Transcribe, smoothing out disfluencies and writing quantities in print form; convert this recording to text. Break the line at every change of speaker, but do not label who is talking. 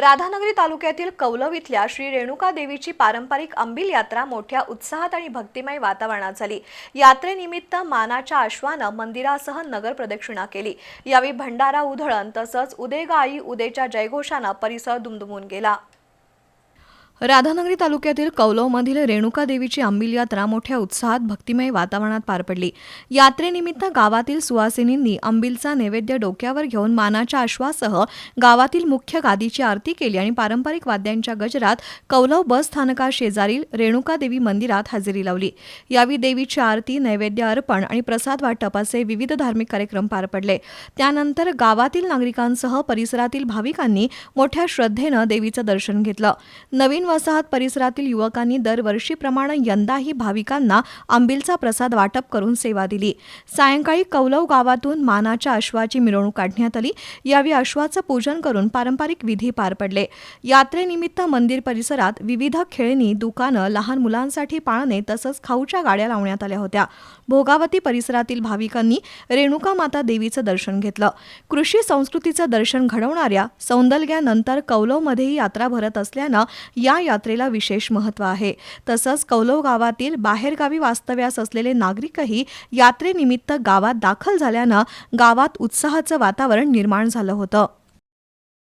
राधानगरी तालुक्यातील कौलव इथल्या श्री रेणुका देवीची पारंपरिक अंबिल यात्रा मोठ्या उत्साहात आणि भक्तिमय वातावरणात झाली। यात्रेनिमित्त मानाच्या अश्वानं मंदिरासह नगर प्रदक्षिणा केली। यावेळी भंडारा उधळण तसंच उदेगा आई उदेच्या जयघोषानं परिसर दुमदुमून गेला। राधानगरी तालुक्यातील कौलवमधील रेणुका देवीची अंबिल यात्रा मोठ्या उत्साहात भक्तिमय वातावरणात पार पडली। यात्रेनिमित्त गावातील सुवासिनींनी अंबिलचा नैवेद्य डोक्यावर घेऊन मानाच्या अश्वासह गावातील मुख्य गादीची आरती केली आणि पारंपरिक वाद्यांच्या गजरात कौलव बस स्थानकाशेजारील रेणुका देवी मंदिरात हजेरी लावली। यावेळी देवीची आरती, नैवेद्य अर्पण आणि प्रसाद वाटप असे विविध धार्मिक कार्यक्रम पार पडले। त्यानंतर गावातील नागरिकांसह परिसरातील भाविकांनी मोठ्या श्रद्धेनं देवीचं दर्शन घेतलं। नवीन वसाहत परिसरातील युवकांनी दरवर्षीप्रमाणे यंदाही भाविकांना अंबिलचा प्रसाद वाटप करून सेवा दिली। सायंकाळी कौलव गावातून मानाच्या अश्वाची मिरवणूक काढण्यात आली। यावेळी अश्वाचं पूजन करून पारंपरिक विधी पार पडले। यात्रेनिमित्त मंदिर परिसरात विविध खेळणी, दुकानं, लहान मुलांसाठी पाळणे तसंच खाऊच्या गाड्या लावण्यात आल्या होत्या। भोगावती परिसरातील भाविकांनी रेणुका माता देवीचं दर्शन घेतलं। कृषी संस्कृतीचं दर्शन घडवणाऱ्या सौंदल्यानंतर कौलवमध्येही यात्रा भरत असल्यानं या यात्रेला विशेष महत्त्व आहे। तसंच कौलव गावातील बाहेरगावी वास्तव्यास असलेले नागरिकही यात्रेनिमित्त गावात दाखल झाल्यानं गावात उत्साहाचं वातावरण निर्माण झालं होतं।